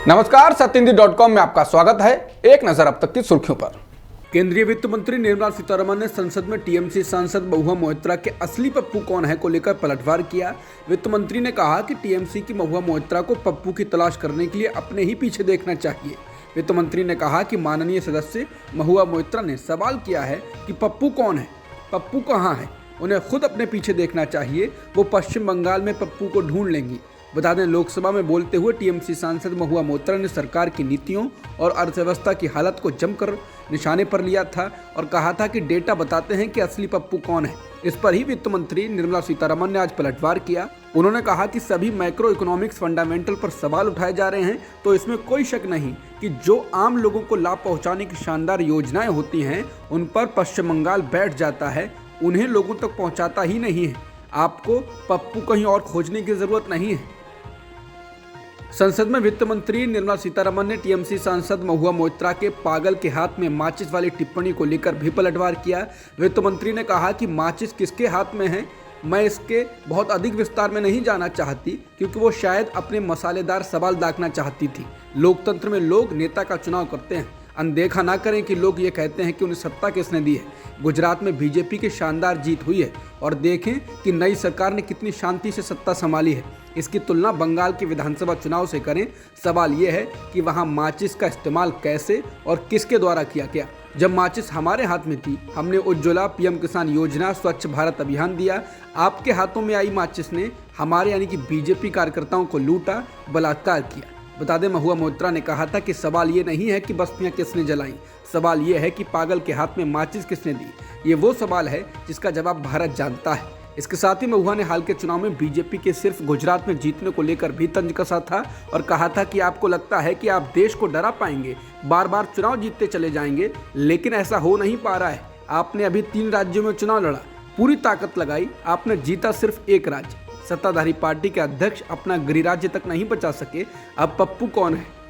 नमस्कार, सत्येंद्र.com में आपका स्वागत है। एक नजर अब तक की सुर्खियों पर। केंद्रीय वित्त मंत्री निर्मला सीतारमण ने संसद में टीएमसी सांसद महुआ मोइत्रा के असली पप्पू कौन है को लेकर पलटवार किया। वित्त मंत्री ने कहा कि टीएमसी की महुआ मोइत्रा को पप्पू की तलाश करने के लिए अपने ही पीछे देखना चाहिए। वित्त मंत्री ने कहा कि माननीय सदस्य महुआ मोइत्रा ने सवाल किया है कि पप्पू कौन है, पप्पू कहाँ है, उन्हें खुद अपने पीछे देखना चाहिए। वो पश्चिम बंगाल में पप्पू को ढूंढ लेंगी। बता दें, लोकसभा में बोलते हुए टीएमसी सांसद महुआ मोइत्रा ने सरकार की नीतियों और अर्थव्यवस्था की हालत को जमकर निशाने पर लिया था और कहा था कि डेटा बताते हैं कि असली पप्पू कौन है। इस पर ही वित्त मंत्री निर्मला सीतारमण ने आज पलटवार किया। उन्होंने कहा कि सभी मैक्रो इकोनॉमिक्स फंडामेंटल पर सवाल उठाए जा रहे हैं, तो इसमें कोई शक नहीं कि जो आम लोगों को लाभ पहुंचाने की शानदार योजनाएं होती हैं, उन पर पश्चिम बंगाल बैठ जाता है, उन्हें लोगों तक पहुंचाता ही नहीं है। आपको पप्पू कहीं और खोजने की जरूरत नहीं है। संसद में वित्त मंत्री निर्मला सीतारमण ने टीएमसी सांसद महुआ मोइत्रा के पागल के हाथ में माचिस वाली टिप्पणी को लेकर भी पलटवार किया। वित्त मंत्री ने कहा कि माचिस किसके हाथ में है, मैं इसके बहुत अधिक विस्तार में नहीं जाना चाहती, क्योंकि वो शायद अपने मसालेदार सवाल दागना चाहती थी। लोकतंत्र में लोग नेता का चुनाव करते हैं। अनदेखा ना करें कि लोग ये कहते हैं कि उन्हें सत्ता किसने दी है। गुजरात में बीजेपी की शानदार जीत हुई है और देखें कि नई सरकार ने कितनी शांति से सत्ता संभाली है। इसकी तुलना बंगाल के विधानसभा चुनाव से करें। सवाल ये है कि वहाँ माचिस का इस्तेमाल कैसे और किसके द्वारा किया गया। जब माचिस हमारे हाथ में थी, हमने उज्ज्वला, पीएम किसान योजना, स्वच्छ भारत अभियान दिया। आपके हाथों में आई माचिस ने हमारे यानी कि बीजेपी कार्यकर्ताओं को लूटा, बलात्कार किया। बता दें, महुआ मोइत्रा ने कहा था कि सवाल ये नहीं है कि बस्तियां किसने जलाई, सवाल ये है कि पागल के हाथ में माचिस किसने दी। ये वो सवाल है जिसका जवाब भारत जानता है। इसके साथ ही महुआ ने हाल के चुनाव में बीजेपी के सिर्फ गुजरात में जीतने को लेकर भी तंज कसा था और कहा था कि आपको लगता है कि आप देश को डरा पाएंगे, बार बार चुनाव जीतते चले जाएंगे, लेकिन ऐसा हो नहीं पा रहा है। आपने अभी 3 राज्यों में चुनाव लड़ा, पूरी ताकत लगाई, आपने जीता सिर्फ एक राज्य। सत्ताधारी पार्टी के अध्यक्ष अपना गृह राज्य तक नहीं बचा सके, अब पप्पू कौन है।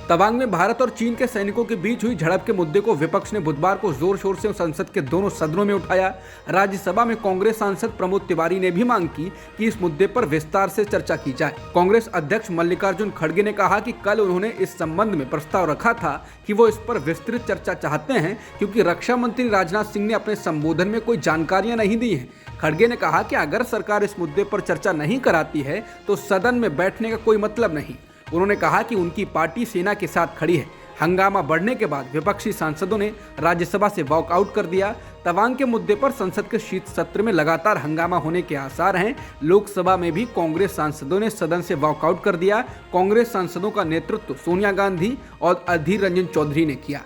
तवांग में भारत और चीन के सैनिकों के बीच हुई झड़प के मुद्दे को विपक्ष ने बुधवार को जोर शोर से संसद के दोनों सदनों में उठाया। राज्यसभा में कांग्रेस सांसद प्रमोद तिवारी ने भी मांग की कि इस मुद्दे पर विस्तार से चर्चा की जाए। कांग्रेस अध्यक्ष मल्लिकार्जुन खड़गे ने कहा कि कल उन्होंने इस संबंध में प्रस्ताव रखा था कि वो इस पर विस्तृत चर्चा चाहते हैं, क्योंकि रक्षा मंत्री राजनाथ सिंह ने अपने संबोधन में कोई जानकारियां नहीं दी हैं। खड़गे ने कहा कि अगर सरकार इस मुद्दे पर चर्चा नहीं कराती है तो सदन में बैठने का कोई मतलब नहीं। उन्होंने कहा कि उनकी पार्टी सेना के साथ खड़ी है। हंगामा बढ़ने के बाद विपक्षी सांसदों ने राज्यसभा से वॉकआउट कर दिया। तवांग के मुद्दे पर संसद के शीत सत्र में लगातार हंगामा होने के आसार हैं। लोकसभा में भी कांग्रेस सांसदों ने सदन से वॉकआउट कर दिया। कांग्रेस सांसदों का नेतृत्व सोनिया गांधी और अधीर रंजन चौधरी ने किया।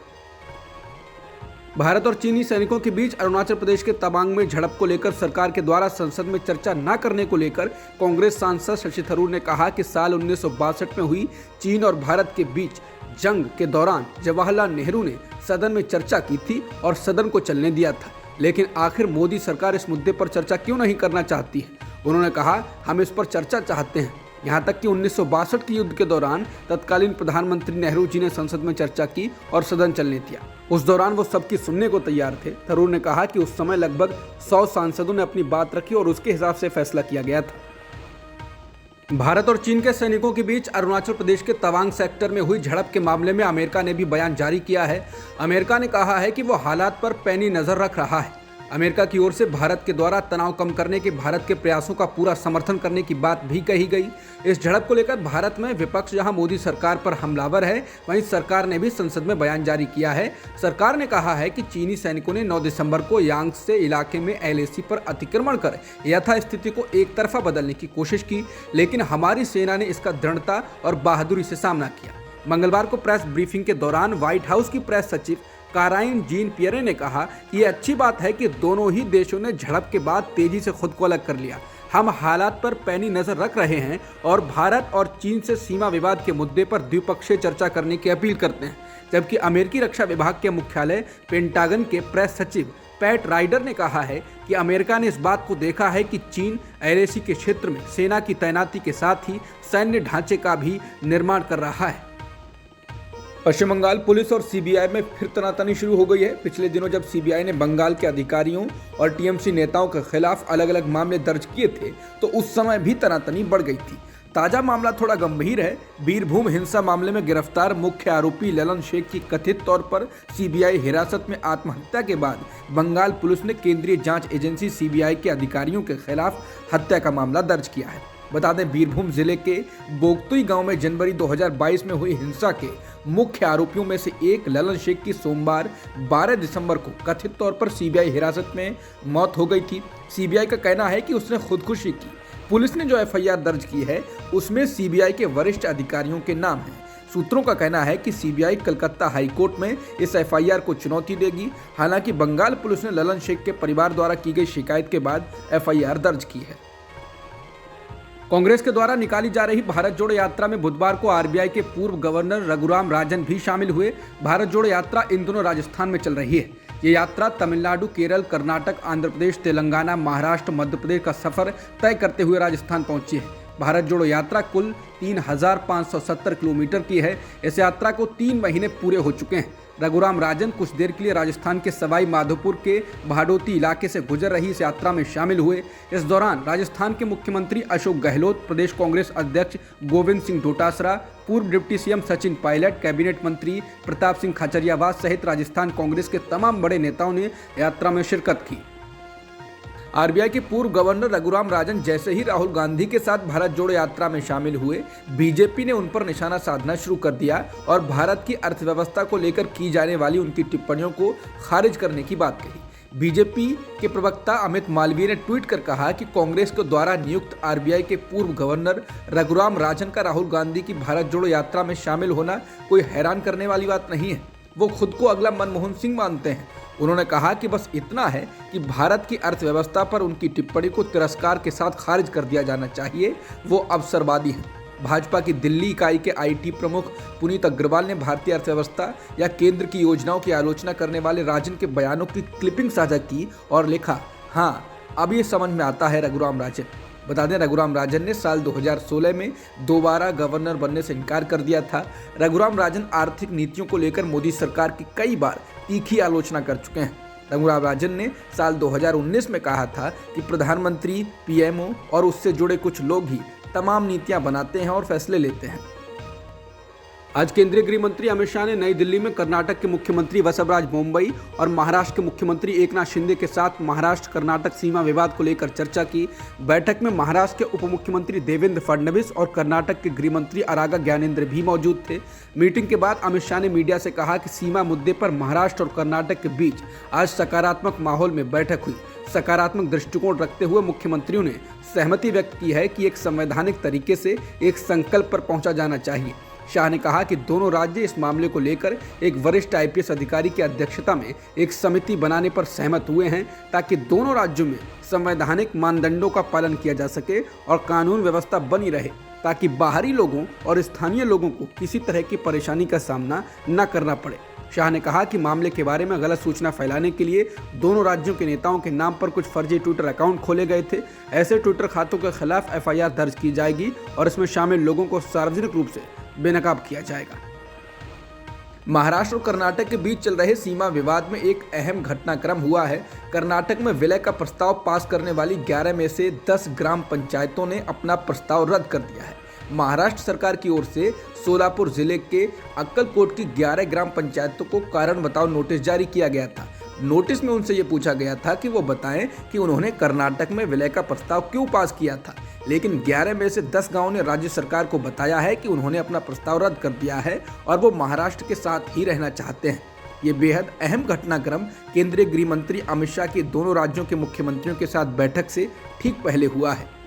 भारत और चीनी सैनिकों के बीच अरुणाचल प्रदेश के तवांग में झड़प को लेकर सरकार के द्वारा संसद में चर्चा न करने को लेकर कांग्रेस सांसद शशि थरूर ने कहा कि साल 1962 में हुई चीन और भारत के बीच जंग के दौरान जवाहरलाल नेहरू ने सदन में चर्चा की थी और सदन को चलने दिया था, लेकिन आखिर मोदी सरकार इस मुद्दे पर चर्चा क्यों नहीं करना चाहती है। उन्होंने कहा, हम इस पर चर्चा चाहते हैं। यहाँ तक कि 1962 के युद्ध के दौरान तत्कालीन प्रधानमंत्री नेहरू जी ने संसद में चर्चा की और सदन चलने दिया। उस दौरान वो सबकी सुनने को तैयार थे। थरूर ने कहा कि उस समय लगभग 100 सांसदों ने अपनी बात रखी और उसके हिसाब से फैसला किया गया था। भारत और चीन के सैनिकों के बीच अरुणाचल प्रदेश के तवांग सेक्टर में हुई झड़प के मामले में अमेरिका ने भी बयान जारी किया है। अमेरिका ने कहा है कि वो हालात पर पैनी नजर रख रहा है। अमेरिका की ओर से भारत के द्वारा तनाव कम करने के भारत के प्रयासों का पूरा समर्थन करने की बात भी कही गई। इस झड़प को लेकर भारत में विपक्ष जहां मोदी सरकार पर हमलावर है, वहीं सरकार ने भी संसद में बयान जारी किया है। सरकार ने कहा है कि चीनी सैनिकों ने 9 दिसंबर को यांगत्से इलाके में एलएसी पर अतिक्रमण कर यथास्थिति को एक तरफा बदलने की कोशिश की, लेकिन हमारी सेना ने इसका दृढ़ता और बहादुरी से सामना किया। मंगलवार को प्रेस ब्रीफिंग के दौरान व्हाइट हाउस की प्रेस सचिव काराइन जीन पियरे ने कहा कि ये अच्छी बात है कि दोनों ही देशों ने झड़प के बाद तेजी से खुद को अलग कर लिया। हम हालात पर पैनी नजर रख रहे हैं और भारत और चीन से सीमा विवाद के मुद्दे पर द्विपक्षीय चर्चा करने की अपील करते हैं। जबकि अमेरिकी रक्षा विभाग के मुख्यालय पेंटागन के प्रेस सचिव पैट राइडर ने कहा है कि अमेरिका ने इस बात को देखा है कि चीन एलएसी के क्षेत्र में सेना की तैनाती के साथ ही सैन्य ढांचे का भी निर्माण कर रहा है। पश्चिम बंगाल पुलिस और सीबीआई में फिर तनातनी शुरू हो गई है। पिछले दिनों जब सीबीआई ने बंगाल के अधिकारियों और टीएमसी नेताओं के खिलाफ अलग अलग मामले दर्ज किए थे तो उस समय भी तनातनी बढ़ गई थी। ताजा मामला थोड़ा गंभीर है। बीरभूम हिंसा मामले में गिरफ्तार मुख्य आरोपी ललन शेख की कथित तौर पर सीबीआई हिरासत में आत्महत्या के बाद बंगाल पुलिस ने केंद्रीय जांच एजेंसी सीबीआई के अधिकारियों के खिलाफ हत्या का मामला दर्ज किया है। बता दें, बीरभूम जिले के बोगतुई गांव में जनवरी 2022 में हुई हिंसा के मुख्य आरोपियों में से एक ललन शेख की सोमवार 12 दिसंबर को कथित तौर पर सीबीआई हिरासत में मौत हो गई थी। सीबीआई का कहना है कि उसने खुदकुशी की। पुलिस ने जो एफआईआर दर्ज की है उसमें सीबीआई के वरिष्ठ अधिकारियों के नाम हैं। सूत्रों का कहना है कि सीबीआई कलकत्ता हाईकोर्ट में इस एफआईआर को चुनौती देगी। हालांकि बंगाल पुलिस ने ललन शेख के परिवार द्वारा की गई शिकायत के बाद एफआईआर दर्ज की है। कांग्रेस के द्वारा निकाली जा रही भारत जोड़ो यात्रा में बुधवार को आरबीआई के पूर्व गवर्नर रघुराम राजन भी शामिल हुए। भारत जोड़ो यात्रा इन दिनों राजस्थान में चल रही है। ये यात्रा तमिलनाडु, केरल, कर्नाटक, आंध्र प्रदेश, तेलंगाना, महाराष्ट्र, मध्य प्रदेश का सफर तय करते हुए राजस्थान पहुंची है। भारत जोड़ो यात्रा कुल 3570 किलोमीटर की है। इस यात्रा को 3 महीने पूरे हो चुके हैं। रघुराम राजन कुछ देर के लिए राजस्थान के सवाई माधोपुर के भाडोती इलाके से गुजर रही इस यात्रा में शामिल हुए। इस दौरान राजस्थान के मुख्यमंत्री अशोक गहलोत, प्रदेश कांग्रेस अध्यक्ष गोविंद सिंह डोटासरा, पूर्व deputy CM Sachin Pilot, cabinet मंत्री प्रताप सिंह खाचरियावास सहित राजस्थान कांग्रेस के तमाम बड़े नेताओं ने यात्रा में शिरकत की। आरबीआई के पूर्व गवर्नर रघुराम राजन जैसे ही राहुल गांधी के साथ भारत जोड़ो यात्रा में शामिल हुए, बीजेपी ने उन पर निशाना साधना शुरू कर दिया और भारत की अर्थव्यवस्था को लेकर की जाने वाली उनकी टिप्पणियों को खारिज करने की बात कही। बीजेपी के प्रवक्ता अमित मालवीय ने ट्वीट कर कहा कि कांग्रेस के द्वारा नियुक्त आरबीआई के पूर्व गवर्नर रघुराम राजन का राहुल गांधी की भारत जोड़ो यात्रा में शामिल होना कोई हैरान करने वाली बात नहीं है। वो खुद को अगला मनमोहन सिंह मानते हैं। उन्होंने कहा कि बस इतना है कि भारत की अर्थव्यवस्था पर उनकी टिप्पणी को तिरस्कार के साथ खारिज कर दिया जाना चाहिए। वो अवसरवादी हैं। भाजपा की दिल्ली इकाई के आईटी प्रमुख पुनीत अग्रवाल ने भारतीय अर्थव्यवस्था या केंद्र की योजनाओं की आलोचना करने वाले राजन के बयानों की क्लिपिंग साझा की और लिखा, हाँ अब ये समझ में आता है रघुराम राजन। बता दें, रघुराम राजन ने साल 2016 में दोबारा गवर्नर बनने से इनकार कर दिया था। रघुराम राजन आर्थिक नीतियों को लेकर मोदी सरकार की कई बार तीखी आलोचना कर चुके हैं। रघुराम राजन ने साल 2019 में कहा था कि प्रधानमंत्री, पीएमओ और उससे जुड़े कुछ लोग ही तमाम नीतियां बनाते हैं और फैसले लेते हैं। आज केंद्रीय गृह मंत्री अमित शाह ने नई दिल्ली में कर्नाटक के मुख्यमंत्री वसुंधरा बोम्मई और महाराष्ट्र के मुख्यमंत्री एकनाथ शिंदे के साथ महाराष्ट्र कर्नाटक सीमा विवाद को लेकर चर्चा की। बैठक में महाराष्ट्र के उप मुख्यमंत्री देवेंद्र फडणवीस और कर्नाटक के गृह मंत्री आरागा ज्ञानेंद्र भी मौजूद थे। मीटिंग के बाद अमित शाह ने मीडिया से कहा कि सीमा मुद्दे पर महाराष्ट्र और कर्नाटक के बीच आज सकारात्मक माहौल में बैठक हुई। सकारात्मक दृष्टिकोण रखते हुए मुख्यमंत्रियों ने सहमति व्यक्त की है कि एक संवैधानिक तरीके से एक संकल्प पर पहुंचा जाना चाहिए। शाह ने कहा कि दोनों राज्य इस मामले को लेकर एक वरिष्ठ आईपीएस अधिकारी की अध्यक्षता में एक समिति बनाने पर सहमत हुए हैं ताकि दोनों राज्यों में संवैधानिक मानदंडों का पालन किया जा सके और कानून व्यवस्था बनी रहे ताकि बाहरी लोगों और स्थानीय लोगों को किसी तरह की परेशानी का सामना न करना पड़े। शाह ने कहा कि मामले के बारे में गलत सूचना फैलाने के लिए दोनों राज्यों के नेताओं के नाम पर कुछ फर्जी ट्विटर अकाउंट खोले गए थे। ऐसे ट्विटर खातों के खिलाफ एफआईआर दर्ज की जाएगी और इसमें शामिल लोगों को सार्वजनिक रूप से बेनकाब किया जाएगा। महाराष्ट्र और कर्नाटक के बीच चल रहे सीमा विवाद में एक अहम घटनाक्रम हुआ है। कर्नाटक में विलय का प्रस्ताव पास करने वाली 11 में से 10 ग्राम पंचायतों ने अपना प्रस्ताव रद्द कर दिया है। महाराष्ट्र सरकार की ओर से सोलापुर जिले के अक्कलकोट की 11 ग्राम पंचायतों को कारण बताओ नोटिस जारी किया गया था। नोटिस में उनसे ये पूछा गया था कि वो बताएं कि उन्होंने कर्नाटक में विलय का प्रस्ताव क्यों पास किया था, लेकिन 11 में से 10 गांवों ने राज्य सरकार को बताया है कि उन्होंने अपना प्रस्ताव रद्द कर दिया है और वो महाराष्ट्र के साथ ही रहना चाहते हैं। ये बेहद अहम घटनाक्रम केंद्रीय गृह मंत्री अमित शाह की दोनों राज्यों के मुख्यमंत्रियों के साथ बैठक से ठीक पहले हुआ है।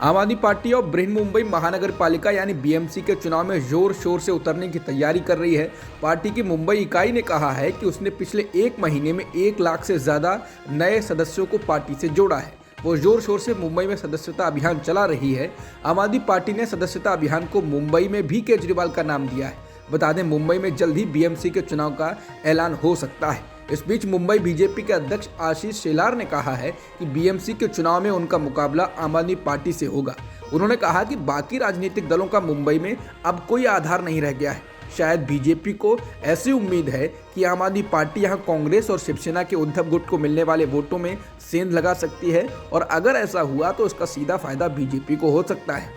आम आदमी पार्टी और बृहन्मुंबई महानगर पालिका यानी बीएमसी के चुनाव में जोर शोर से उतरने की तैयारी कर रही है। पार्टी की मुंबई इकाई ने कहा है कि उसने पिछले 1 महीने में 1 लाख से ज़्यादा नए सदस्यों को पार्टी से जोड़ा है। वो जोर शोर से मुंबई में सदस्यता अभियान चला रही है। आम आदमी पार्टी ने सदस्यता अभियान को मुंबई में भी केजरीवाल का नाम दिया है। बता दें, मुंबई में जल्द ही बीएमसी के चुनाव का ऐलान हो सकता है। इस बीच मुंबई बीजेपी के अध्यक्ष आशीष शेलार ने कहा है कि बीएमसी के चुनाव में उनका मुकाबला आम आदमी पार्टी से होगा। उन्होंने कहा कि बाकी राजनीतिक दलों का मुंबई में अब कोई आधार नहीं रह गया है। शायद बीजेपी को ऐसी उम्मीद है कि आम आदमी पार्टी यहां कांग्रेस और शिवसेना के उद्धव गुट को मिलने वाले वोटों में सेंध लगा सकती है, और अगर ऐसा हुआ तो इसका सीधा फायदा बीजेपी को हो सकता है।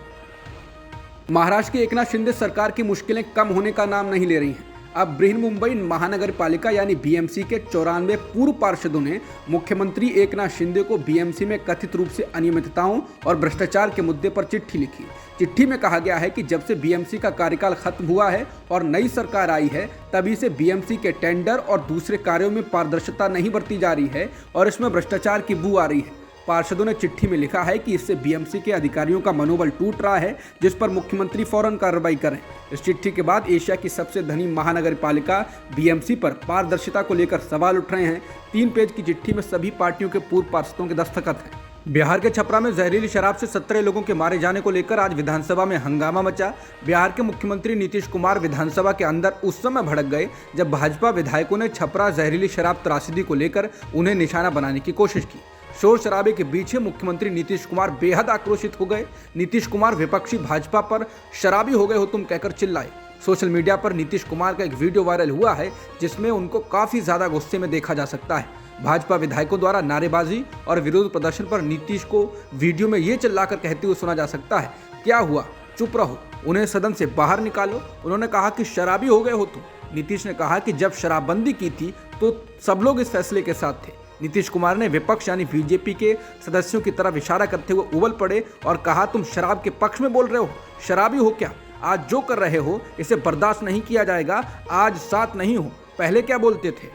महाराष्ट्र की एकनाथ शिंदे सरकार की मुश्किलें कम होने का नाम नहीं ले रही हैं। अब बृहन्मुंबई महानगर पालिका यानी बीएमसी के 94 पूर्व पार्षदों ने मुख्यमंत्री एकनाथ शिंदे को बीएमसी में कथित रूप से अनियमितताओं और भ्रष्टाचार के मुद्दे पर चिट्ठी लिखी। चिट्ठी में कहा गया है कि जब से बीएमसी का कार्यकाल खत्म हुआ है और नई सरकार आई है, तभी से बीएमसी के टेंडर और दूसरे कार्यों में पारदर्शिता नहीं बरती जा रही है और इसमें भ्रष्टाचार की बू आ रही है। पार्षदों ने चिट्ठी में लिखा है कि इससे बीएमसी के अधिकारियों का मनोबल टूट रहा है, जिस पर मुख्यमंत्री फौरन कार्रवाई करें। इस चिट्ठी के बाद एशिया की सबसे धनी महानगर पालिका बीएमसी पर पारदर्शिता को लेकर सवाल उठ रहे हैं। 3 पेज की चिट्ठी में सभी पार्टियों के पूर्व पार्षदों के दस्तखत हैं। बिहार के छपरा में जहरीली शराब से 17 लोगों के मारे जाने को लेकर आज विधानसभा में हंगामा मचा। बिहार के मुख्यमंत्री नीतीश कुमार विधानसभा के अंदर उस समय भड़क गए जब भाजपा विधायकों ने छपरा जहरीली शराब त्रासदी को लेकर उन्हें निशाना बनाने की कोशिश की। शोर शराबे के बीच मुख्यमंत्री नीतीश कुमार बेहद आक्रोशित हो गए। नीतीश कुमार विपक्षी भाजपा पर शराबी हो गए हो तुम कहकर चिल्लाए। सोशल मीडिया पर नीतीश कुमार का एक वीडियो वायरल हुआ है जिसमें उनको काफी ज्यादा गुस्से में देखा जा सकता है। भाजपा विधायकों द्वारा नारेबाजी और विरोध प्रदर्शन पर नीतीश को वीडियो में ये चिल्लाकर कहते हुए सुना जा सकता है, क्या हुआ, चुप रहो, उन्हें सदन से बाहर निकालो। उन्होंने कहा कि शराबी हो गए हो तुम। नीतीश ने कहा कि जब शराबबंदी की थी तो सब लोग इस फैसले के साथ थे। नीतीश कुमार ने विपक्ष यानी बीजेपी के सदस्यों की तरफ इशारा करते हुए उबल पड़े और कहा, तुम शराब के पक्ष में बोल रहे हो, शराबी हो क्या? आज जो कर रहे हो इसे बर्दाश्त नहीं किया जाएगा। आज साथ नहीं हो, पहले क्या बोलते थे?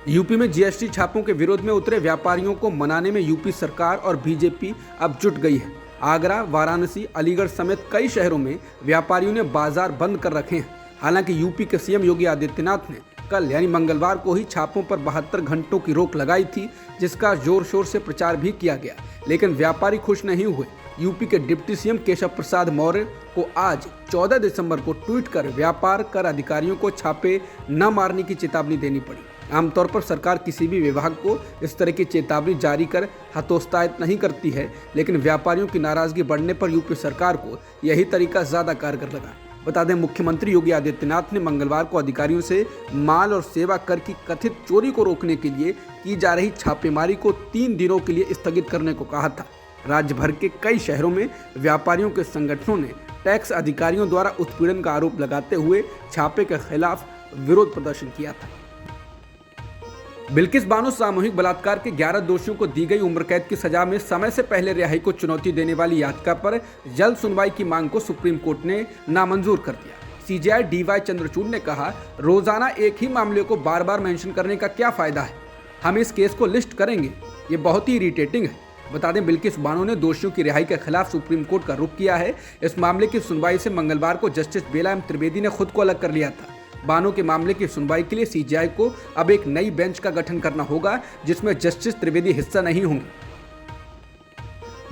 यूपी में जीएसटी छापों के विरोध में उतरे व्यापारियों को मनाने में यूपी सरकार और बीजेपी अब जुट गई है। आगरा, वाराणसी, अलीगढ़ समेत कई शहरों में व्यापारियों ने बाजार बंद कर रखे हैं। हालांकि यूपी के सीएम योगी आदित्यनाथ ने कल यानी मंगलवार को ही छापों पर 72 घंटों की रोक लगाई थी, जिसका जोर शोर से प्रचार भी किया गया, लेकिन व्यापारी खुश नहीं हुए। यूपी के डिप्टी सीएम केशव प्रसाद मौर्य को आज 14 दिसंबर को ट्वीट कर व्यापार कर अधिकारियों को छापे न मारने की चेतावनी देनी पड़ी। आमतौर पर सरकार किसी भी विभाग को इस तरह की चेतावनी जारी कर हतोत्साहित नहीं करती है, लेकिन व्यापारियों की नाराजगी बढ़ने पर यूपी सरकार को यही तरीका ज्यादा कारगर लगा। बता दें, मुख्यमंत्री योगी आदित्यनाथ ने मंगलवार को अधिकारियों से माल और सेवा कर की कथित चोरी को रोकने के लिए की जा रही छापेमारी को 3 दिनों के लिए स्थगित करने को कहा था। राज्य भर के कई शहरों में व्यापारियों के संगठनों ने टैक्स अधिकारियों द्वारा उत्पीड़न का आरोप लगाते हुए छापे के खिलाफ विरोध प्रदर्शन किया था। बिल्किस बानो सामूहिक बलात्कार के 11 दोषियों को दी गई उम्र कैद की सजा में समय से पहले रिहाई को चुनौती देने वाली याचिका पर जल्द सुनवाई की मांग को सुप्रीम कोर्ट ने नामंजूर कर दिया। सीजेआई डीवाई चंद्रचूड़ ने कहा, रोजाना एक ही मामले को बार बार मेंशन करने का क्या फायदा है, हम इस केस को लिस्ट करेंगे, ये बहुत ही इरिटेटिंग है। बता दें, बिल्किस बानो ने दोषियों की रिहाई के खिलाफ सुप्रीम कोर्ट का रुख किया है। इस मामले की सुनवाई से मंगलवार को जस्टिस बेला एम त्रिवेदी ने खुद को अलग कर लिया था। बानो के मामले की सुनवाई के लिए सीजेआई को अब एक नई बेंच का गठन करना होगा, जिसमें जस्टिस त्रिवेदी हिस्सा नहीं होंगे।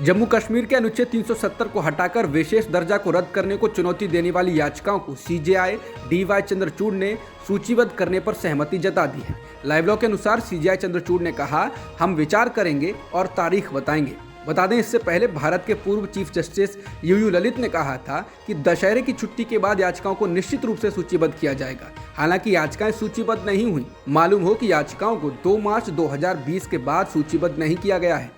जम्मू कश्मीर के अनुच्छेद 370 को हटाकर विशेष दर्जा को रद्द करने को चुनौती देने वाली याचिकाओं को सीजेआई डीवाई चंद्रचूड़ ने सूचीबद्ध करने पर सहमति जता दी है। लाइव लॉ के अनुसार सीजेआई चंद्रचूड़ ने कहा, हम विचार करेंगे और तारीख बताएंगे। बता दें, इससे पहले भारत के पूर्व चीफ जस्टिस यूयू ललित ने कहा था कि दशहरे की छुट्टी के बाद याचिकाओं को निश्चित रूप से सूचीबद्ध किया जाएगा। हालांकि याचिकाएं सूचीबद्ध नहीं हुई। मालूम हो कि याचिकाओं को 2 मार्च 2020 के बाद सूचीबद्ध नहीं किया गया है।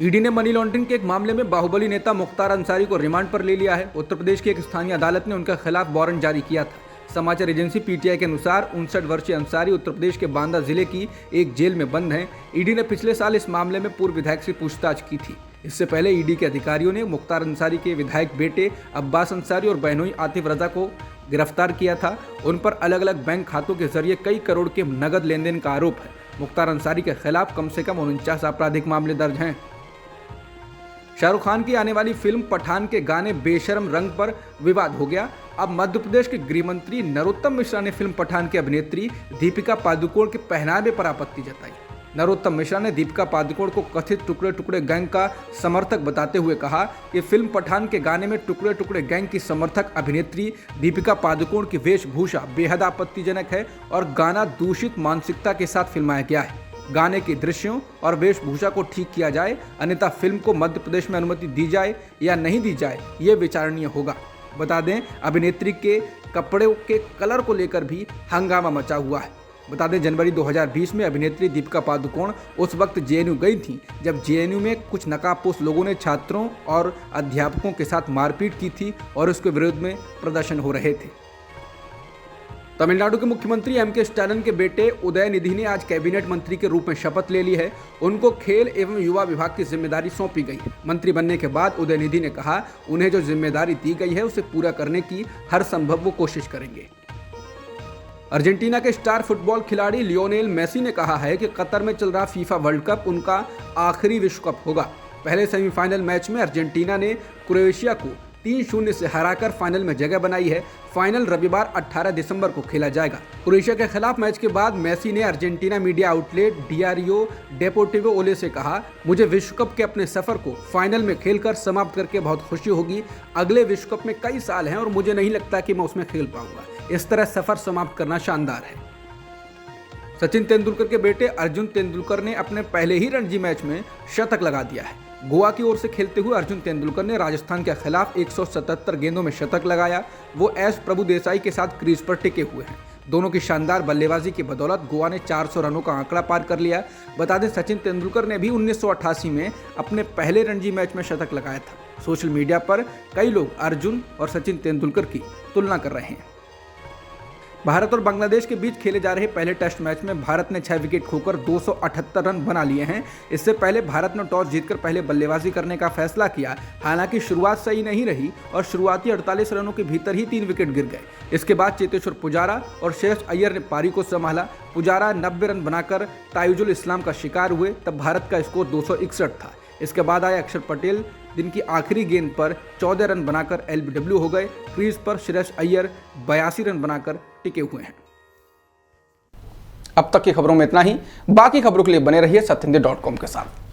ईडी ने मनी लॉन्ड्रिंग के एक मामले में बाहुबली नेता मुख्तार अंसारी को रिमांड पर ले लिया है। उत्तर प्रदेश की एक स्थानीय अदालत ने उनके खिलाफ वारंट जारी किया था। समाचार एजेंसी पीटीआई के अनुसार 59 वर्षीय अंसारी उत्तर प्रदेश के बांदा जिले की एक जेल में बंद हैं। ईडी ने पिछले साल इस मामले में पूर्व विधायक से पूछताछ की थी। इससे पहले ईडी के अधिकारियों ने मुख्तार अंसारी के विधायक बेटे अब्बास अंसारी और बहनोई आतिफ रजा को गिरफ्तार किया था। उन पर अलग अलग बैंक खातों के जरिए कई करोड़ के नगद लेन देन का आरोप है। मुख्तार अंसारी के खिलाफ कम से कम 49 आपराधिक मामले दर्ज हैं। शाहरुख खान की आने वाली फिल्म पठान के गाने बेशर्म रंग पर विवाद हो गया। अब मध्य प्रदेश के गृह मंत्री नरोत्तम मिश्रा ने फिल्म पठान की अभिनेत्री दीपिका पादुकोण के पहनावे पर आपत्ति जताई। नरोत्तम मिश्रा ने दीपिका पादुकोण को कथित टुकड़े टुकड़े गैंग का समर्थक बताते हुए कहा कि फिल्म पठान के गाने में टुकड़े टुकड़े गैंग की समर्थक अभिनेत्री दीपिका पादुकोण की वेशभूषा बेहद आपत्तिजनक है और गाना दूषित मानसिकता के साथ फिल्माया गया है। गाने के दृश्यों और वेशभूषा को ठीक किया जाए, अन्यथा फिल्म को मध्य प्रदेश में अनुमति दी जाए या नहीं दी जाए, ये विचारणीय होगा। बता दें, अभिनेत्री के कपड़ों के कलर को लेकर भी हंगामा मचा हुआ है। बता दें, जनवरी 2020 में अभिनेत्री दीपिका पादुकोण उस वक्त जेएनयू गई थी जब जेएनयू में कुछ नकाबपोश लोगों ने छात्रों और अध्यापकों के साथ मारपीट की थी और उसके विरोध में प्रदर्शन हो रहे थे। तमिलनाडु के मुख्यमंत्री एम.के. स्टालिन के बेटे उदयनिधि ने आज कैबिनेट मंत्री के रूप में शपथ ले ली है। उनको खेल एवं युवा विभाग की जिम्मेदारी सौंपी गई है। मंत्री बनने के बाद उदयनिधि ने कहा, उन्हें जो जिम्मेदारी दी गई है उसे पूरा करने की हर संभव वो कोशिश करेंगे। अर्जेंटीना के स्टार फुटबॉल खिलाड़ी लियोनेल मेसी ने कहा है कि कतर में चल रहा फीफा वर्ल्ड कप उनका आखिरी विश्व कप होगा। पहले सेमीफाइनल मैच में अर्जेंटीना ने क्रोएशिया को 3-0 से हराकर फाइनल में जगह बनाई है। फाइनल रविवार 18 दिसंबर को खेला जाएगा। क्रोएशिया के खिलाफ मैच के बाद मेसी ने अर्जेंटीना मीडिया आउटलेट डियारियो डेपोर्टिवो ओले से कहा, मुझे विश्व कप के अपने सफर को फाइनल में खेलकर समाप्त करके बहुत खुशी होगी। अगले विश्व कप में कई साल हैं और मुझे नहीं लगता कि मैं उसमें खेल पाऊंगा। इस तरह सफर समाप्त करना शानदार है। सचिन तेंदुलकर के बेटे अर्जुन तेंदुलकर ने अपने पहले ही रणजी मैच में शतक लगा दिया है। गोवा की ओर से खेलते हुए अर्जुन तेंदुलकर ने राजस्थान के खिलाफ 177 गेंदों में शतक लगाया। वो एस प्रभु देसाई के साथ क्रीज पर टिके हुए हैं। दोनों की शानदार बल्लेबाजी की बदौलत गोवा ने 400 रनों का आंकड़ा पार कर लिया। बता दें, सचिन तेंदुलकर ने भी 1988 में अपने पहले रणजी मैच में शतक लगाया था। सोशल मीडिया पर कई लोग अर्जुन और सचिन तेंदुलकर की तुलना कर रहे हैं। भारत और बांग्लादेश के बीच खेले जा रहे पहले टेस्ट मैच में भारत ने 6 विकेट खोकर 278 रन बना लिए हैं। इससे पहले भारत ने टॉस जीतकर पहले बल्लेबाजी करने का फैसला किया। हालांकि शुरुआत सही नहीं रही और शुरुआती 48 रनों के भीतर ही 3 विकेट गिर गए। इसके बाद चेतेश्वर पुजारा और श्रेयस अय्यर ने पारी को संभाला। पुजारा 90 रन बनाकर ताइजुल इस्लाम का शिकार हुए। तब भारत का स्कोर 261 था। इसके बाद आए अक्षर पटेल, दिन की आखिरी गेंद पर 14 रन बनाकर एलबीडब्ल्यू हो गए। क्रीज पर श्रेयस अय्यर 82 रन बनाकर टिके हुए हैं। अब तक की खबरों में इतना ही। बाकी खबरों के लिए बने रहिए सत्यहिंदी.com के साथ।